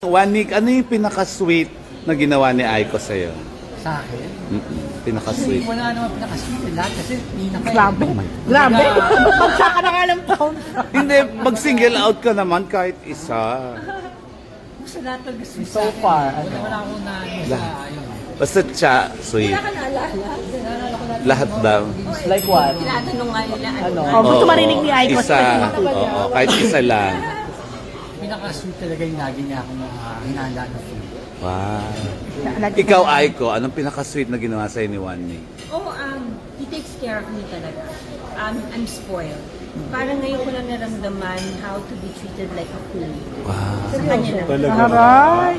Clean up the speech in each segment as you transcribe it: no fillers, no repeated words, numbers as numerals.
Wanik, ano yung pinaka-sweet na ginawa ni Aiko sa'yo? Sa akin? Pinaka-sweet. Wala naman pinaka-sweet lahat kasi Grabe. Grabe. Magsaka na nga ng pound. Hindi, mag-single out ka naman kahit isa. Sa lahat ng gusto So far, wala akong na sa ayun. Basta siya, sweet. Wala ka naalala. Lahat daw. Like what? Tinatanong nga nila Ano? ano. Oh, gusto marinig ni Aiko Isa. Oo, kahit isa lang. Pinaka-sweet talaga yung lagi niya akong hinahanda na food. Wow. Ikaw, Aiko, anong pinaka-sweet na ginawa sa'yo ni Wanik? Oh, he takes care of me talaga. I'm spoiled. Parang ngayon ko lang naramdaman how to be treated like a queen. Wow. Sa kanya lang. Aray.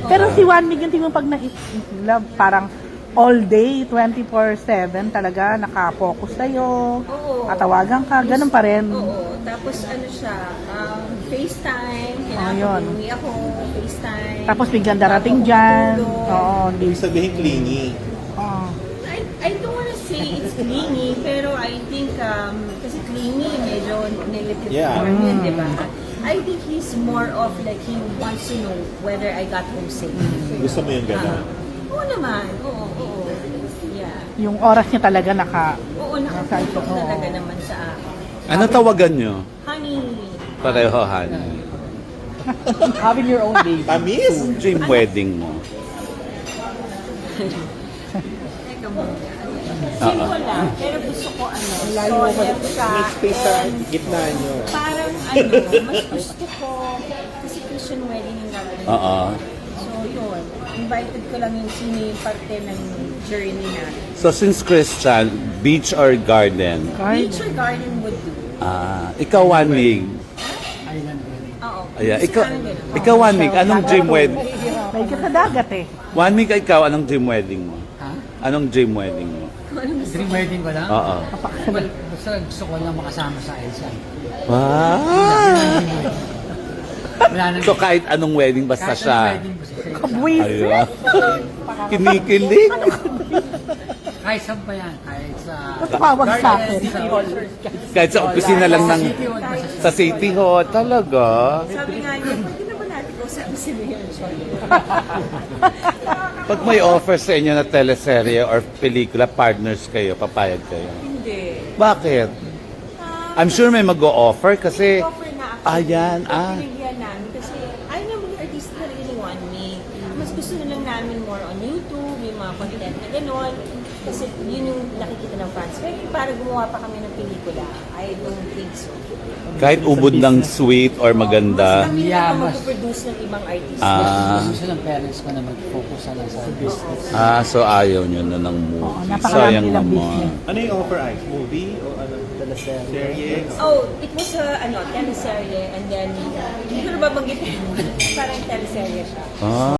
Pero si One Mig, yung tingin pag na-love, parang all day, 24/7 talaga, naka-focus sa'yo. Oo. Katawagan ka, ganun pa rin. Oo. Tapos ano siya, FaceTime. yun. Uwi ako, FaceTime. Tapos biglang darating dyan. Tulog. Oo, hindi. Ibig sabihin clingy. Oo. I don't wanna say it's clingy, pero I think, kasi clingy, medyo negative Yeah. form yun, di ba? I think he's more of like, he wants to know whether I got home safe. Gusto mo yung gano'n? Oo naman, oo. Yeah. Yung oras niya talaga Oo, nakatutok Oo. talaga naman sa akin. Ano tawagan nyo? Honey, Pareho, honey. having your own baby. Tamis? Dream wedding mo. teka muna. Simple lang, pero gusto ko solemn siya. May space sa and gitna nyo. parang mas gusto ko, kasi Christian wedding yung gagawin. Oo. So yun, invited ko lang yung sino yung parte ng journey na. So since Christian, beach or garden? Beach or garden would do. Ikaw, Wanig. Island wedding. Oo. Ayan, Gusto ikaw, namin ganun. ikaw, Wanig, anong dream wedding? May ka sa dagat eh. Wanig, ikaw, anong dream wedding mo? Ha? Anong dream wedding mo? Dream wedding ko lang? Oo. Well, basta gusto ko lang makasama sa Elsa. Wow! Wala nang So kahit anong wedding, basta kahit siya. anong wedding, basta siya. Kabwisit. Ayun. Kinikilig. Kahit saan pa yan, kahit sa... Tawag sa akin. City Hall. Kahit sa opisina lang ng... City Hall, basta Sa City Hall, talaga. Sabi nga niya, pwede naman natin kung sabi si Mayor Joy. Pag may offer sa inyo na teleserye or pelikula, partners kayo, papayag kayo. Hindi. Bakit? I'm sure may mag-o-offer kasi... Offer na ako. Ayan, Pinagyan namin kasi ayaw nga mga artista talaga ni One Me. Mas gusto na lang namin more on YouTube, yung mga content na gano'n. Kasi yun yung nakikita ng fans. Pero para gumawa pa kami ng pelikula, I don't think so. Kahit ubod ng sweet or Mas maganda. kami Yeah, na mas- mag-produce ng ibang artista. Gusto ng parents ko na mag-focus na lang sa business. So ayaw nyo na ng Oo, movie. napakarami Sayang nilang naman. business. Ano yung offer, Ice? Movie? O ano? Serye? Oh, it was a teleserye and then, hindi ko na babanggitin. Parang teleserye siya. Ah.